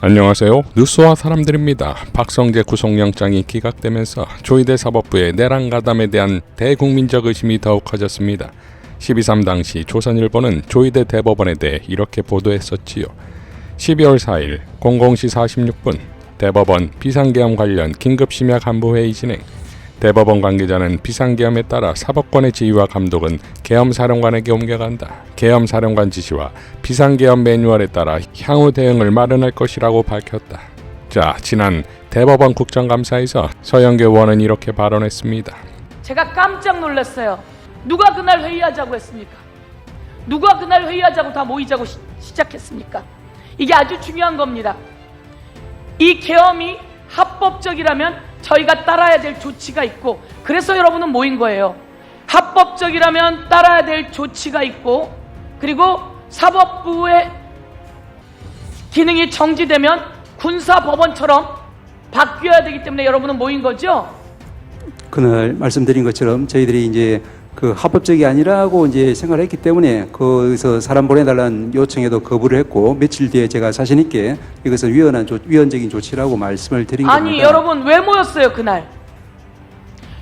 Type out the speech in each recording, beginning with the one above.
안녕하세요. 뉴스와 사람들입니다. 박성재 구속영장이 기각되면서 조희대 사법부의 내란 가담에 대한 대국민적 의심이 더욱 커졌습니다. 12.3 당시 조선일보는 조희대 대법원에 대해 이렇게 보도했었지요. 12월 4일 00시 46분 대법원 비상계엄 관련 긴급심야 간부회의 진행. 대법원 관계자는 비상계엄에 따라 사법권의 지휘와 감독은 계엄사령관에게 옮겨간다. 계엄사령관 지시와 비상계엄 매뉴얼에 따라 향후 대응을 마련할 것이라고 밝혔다. 자, 지난 대법원 국정감사에서 서영교 의원은 이렇게 발언했습니다. 제가 깜짝 놀랐어요. 누가 그날 회의하자고 했습니까? 누가 그날 회의하자고 다 모이자고 시작했습니까? 이게 아주 중요한 겁니다. 이 계엄이 합법적이라면 저희가 따라야 될 조치가 있고, 그래서 여러분은 모인 거예요. 합법적이라면 따라야 될 조치가 있고, 그리고 사법부의 기능이 정지되면 군사법원처럼 바뀌어야 되기 때문에 여러분은 모인 거죠? 그날 말씀드린 것처럼 저희들이 이제 그 합법적이 아니라고 이제 생각을 했기 때문에 거기서 사람 보내달라는 요청에도 거부를 했고, 며칠 뒤에 제가 자신 있게 이것은 위헌적인 조치라고 말씀을 드린 겁니다. 아니, 여러분 왜 모였어요 그날?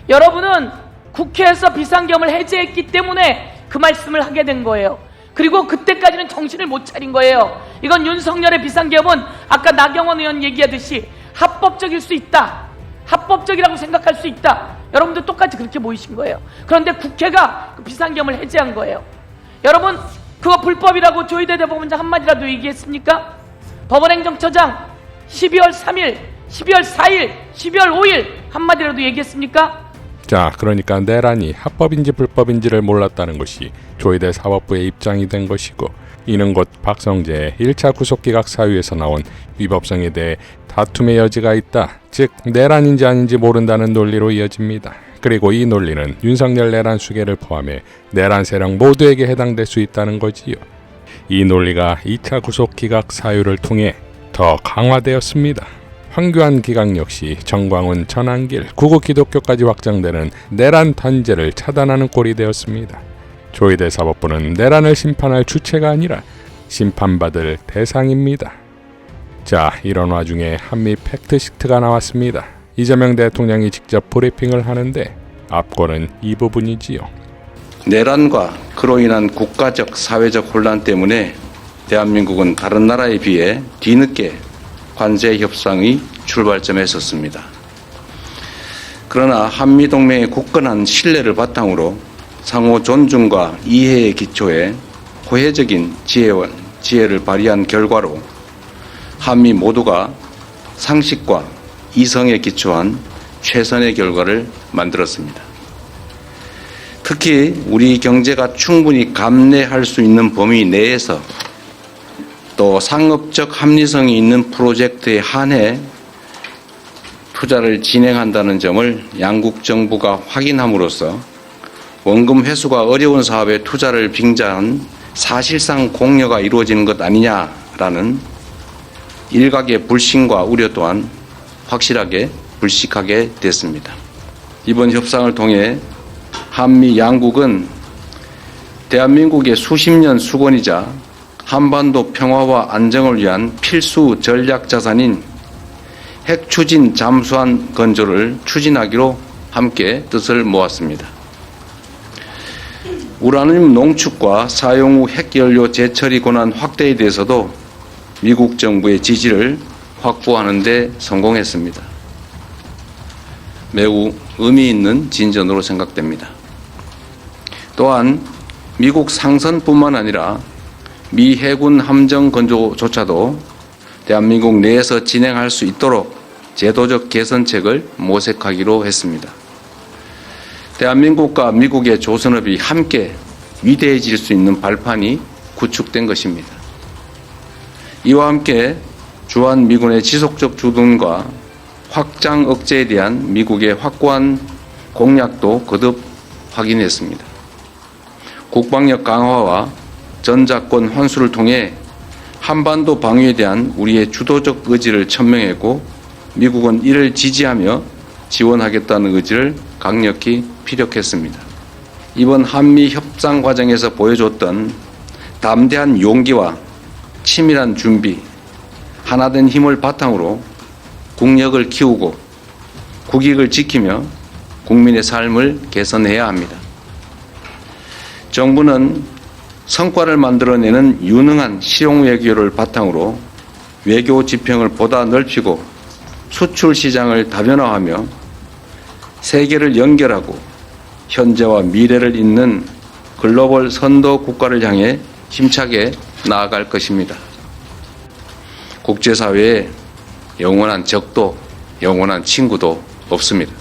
여러분은 국회에서 비상계엄을 해제했기 때문에 그 말씀을 하게 된 거예요. 그리고 그때까지는 정신을 못 차린 거예요. 이건 윤석열의 비상계엄은 아까 나경원 의원 얘기하듯이 합법적일 수 있다, 합법적이라고 생각할 수 있다. 여러분도 똑같이 그렇게 모이신 거예요. 그런데 국회가 그 비상계엄을 해제한 거예요. 여러분 그거 불법이라고 조희대 대법원장 한마디라도 얘기했습니까? 법원행정처장 12월 3일, 12월 4일, 12월 5일 한마디라도 얘기했습니까? 자, 그러니까 내란이 합법인지 불법인지를 몰랐다는 것이 조희대 사법부의 입장이 된 것이고, 이는 곧 박성재의 1차 구속기각 사유에서 나온 위법성에 대해 다툼의 여지가 있다, 즉 내란인지 아닌지 모른다는 논리로 이어집니다. 그리고 이 논리는 윤석열 내란 수계를 포함해 내란 세력 모두에게 해당될 수 있다는 거지요. 이 논리가 2차 구속기각 사유를 통해 더 강화되었습니다. 황교안 기각 역시 정광훈, 전한길, 구국 기독교까지 확장되는 내란 단죄를 차단하는 꼴이 되었습니다. 조희대 사법부는 내란을 심판할 주체가 아니라 심판받을 대상입니다. 자, 이런 와중에 한미 팩트시트가 나왔습니다. 이재명 대통령이 직접 브리핑을 하는데 앞권은 이 부분이지요. 내란과 그로 인한 국가적, 사회적 혼란 때문에 대한민국은 다른 나라에 비해 뒤늦게 관세 협상의 출발점에 섰습니다. 그러나 한미동맹의 굳건한 신뢰를 바탕으로 상호 존중과 이해의 기초에 호혜적인 지혜를 발휘한 결과로 한미 모두가 상식과 이성에 기초한 최선의 결과를 만들었습니다. 특히 우리 경제가 충분히 감내할 수 있는 범위 내에서 또 상업적 합리성이 있는 프로젝트에 한해 투자를 진행한다는 점을 양국 정부가 확인함으로써 원금 회수가 어려운 사업에 투자를 빙자한 사실상 공여가 이루어지는 것 아니냐라는 일각의 불신과 우려 또한 확실하게 불식하게 됐습니다. 이번 협상을 통해 한미 양국은 대한민국의 수십 년 수건이자 한반도 평화와 안정을 위한 필수 전략 자산인 핵 추진 잠수함 건조를 추진하기로 함께 뜻을 모았습니다. 우라늄 농축과 사용 후 핵연료 재처리 권한 확대에 대해서도 미국 정부의 지지를 확보하는 데 성공했습니다. 매우 의미 있는 진전으로 생각됩니다. 또한 미국 상선뿐만 아니라 미 해군 함정 건조조차도 대한민국 내에서 진행할 수 있도록 제도적 개선책을 모색하기로 했습니다. 대한민국과 미국의 조선업이 함께 위대해질 수 있는 발판이 구축된 것입니다. 이와 함께 주한미군의 지속적 주둔과 확장 억제에 대한 미국의 확고한 공약도 거듭 확인했습니다. 국방력 강화와 전작권 환수를 통해 한반도 방위에 대한 우리의 주도적 의지를 천명했고, 미국은 이를 지지하며 지원하겠다는 의지를 강력히 피력했습니다. 이번 한미 협상 과정에서 보여줬던 담대한 용기와 치밀한 준비, 하나된 힘을 바탕으로 국력을 키우고 국익을 지키며 국민의 삶을 개선해야 합니다. 정부는 성과를 만들어내는 유능한 실용 외교를 바탕으로 외교 지평을 보다 넓히고 수출 시장을 다변화하며 세계를 연결하고 현재와 미래를 잇는 글로벌 선도 국가를 향해 힘차게 나아갈 것입니다. 국제사회에 영원한 적도 영원한 친구도 없습니다.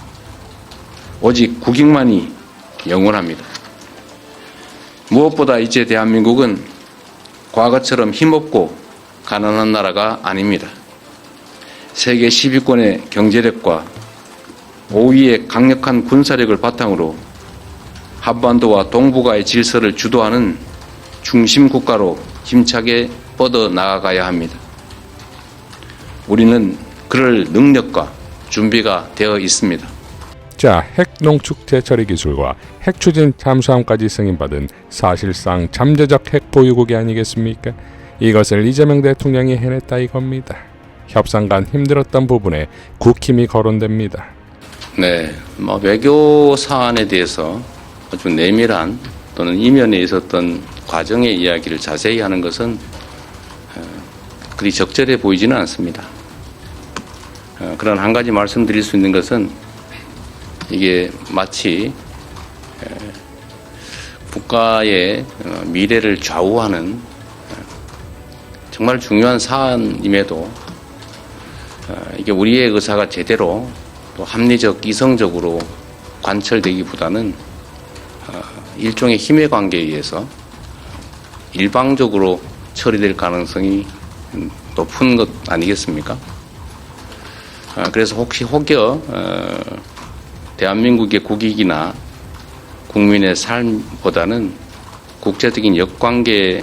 오직 국익만이 영원합니다. 무엇보다 이제 대한민국은 과거처럼 힘없고 가난한 나라가 아닙니다. 세계 10위권의 경제력과 5위의 강력한 군사력을 바탕으로 한반도와 동북아의 질서를 주도하는 중심 국가로 힘차게 뻗어 나아가야 합니다. 우리는 그럴 능력과 준비가 되어 있습니다. 자, 핵농축 재처리 기술과 핵추진 잠수함까지 승인받은 사실상 잠재적 핵 보유국이 아니겠습니까? 이것을 이재명 대통령이 해냈다 이겁니다. 협상 간 힘들었던 부분에 국힘이 거론됩니다. 네, 외교 사안에 대해서 아주 내밀한 또는 이면에 있었던 과정의 이야기를 자세히 하는 것은 그리 적절해 보이지는 않습니다. 그런 한 가지 말씀드릴 수 있는 것은 이게 마치 국가의 미래를 좌우하는 정말 중요한 사안임에도 이게 우리의 의사가 제대로 또 합리적, 이성적으로 관철되기보다는 일종의 힘의 관계에 의해서 일방적으로 처리될 가능성이 높은 것 아니겠습니까? 그래서 혹여 대한민국의 국익이나 국민의 삶보다는 국제적인 역관계에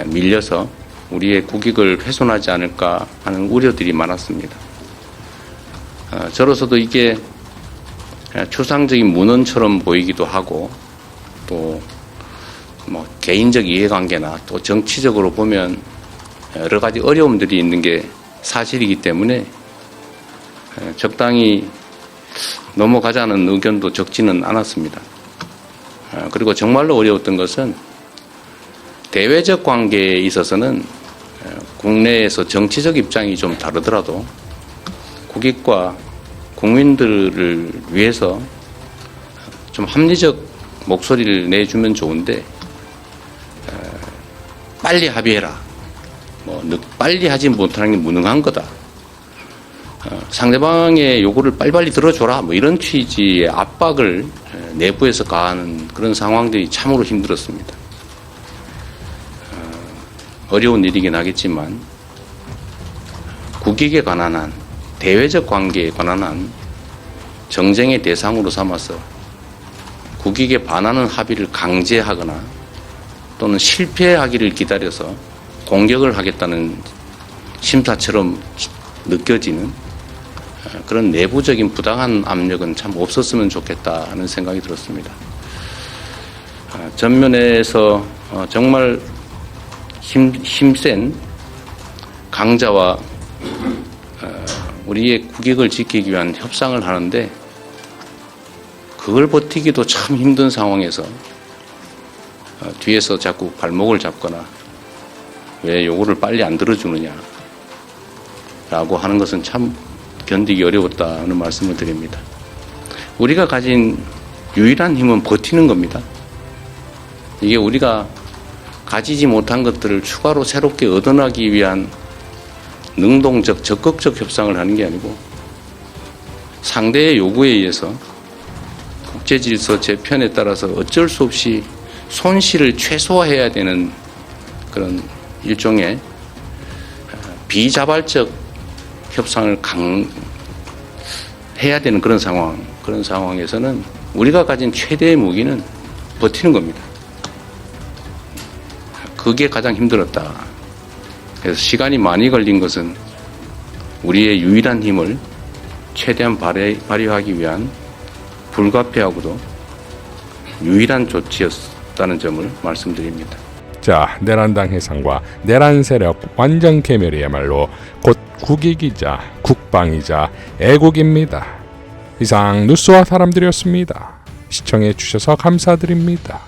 밀려서 우리의 국익을 훼손하지 않을까 하는 우려들이 많았습니다. 저로서도 이게 추상적인 문헌처럼 보이기도 하고 또 개인적 이해관계나 또 정치적으로 보면 여러 가지 어려움들이 있는 게 사실이기 때문에 적당히 넘어가자는 의견도 적지는 않았습니다. 그리고 정말로 어려웠던 것은 대외적 관계에 있어서는 국내에서 정치적 입장이 좀 다르더라도 국익과 국민들을 위해서 좀 합리적 목소리를 내주면 좋은데 빨리 합의해라. 빨리 하지 못하는 게 무능한 거다. 상대방의 요구를 빨리빨리 들어줘라. 이런 취지의 압박을 내부에서 가하는 그런 상황들이 참으로 힘들었습니다. 어려운 일이긴 하겠지만 국익에 관한 한 대외적 관계에 관한 한 정쟁의 대상으로 삼아서 국익에 반하는 합의를 강제하거나 또는 실패하기를 기다려서 공격을 하겠다는 심사처럼 느껴지는 그런 내부적인 부당한 압력은 참 없었으면 좋겠다 하는 생각이 들었습니다. 전면에서 정말 힘센 강자와 우리의 국익을 지키기 위한 협상을 하는데 그걸 버티기도 참 힘든 상황에서 뒤에서 자꾸 발목을 잡거나 왜 요구를 빨리 안 들어주느냐 라고 하는 것은 참 견디기 어려웠다는 말씀을 드립니다. 우리가 가진 유일한 힘은 버티는 겁니다. 이게 우리가 가지지 못한 것들을 추가로 새롭게 얻어나기 위한 능동적, 적극적 협상을 하는 게 아니고 상대의 요구에 의해서 국제질서 재편에 따라서 어쩔 수 없이 손실을 최소화해야 되는 그런 일종의 비자발적 협상을 해야 되는 그런 상황에서는 우리가 가진 최대의 무기는 버티는 겁니다. 그게 가장 힘들었다. 그래서 시간이 많이 걸린 것은 우리의 유일한 힘을 최대한 발휘하기 위한 불가피하고도 유일한 조치였다는 점을 말씀드립니다. 자, 내란당 해상과 내란 세력 완전 개멸이야말로 곧 국익이자 국방이자 애국입니다. 이상 뉴스와 사람들이었습니다. 시청해 주셔서 감사드립니다.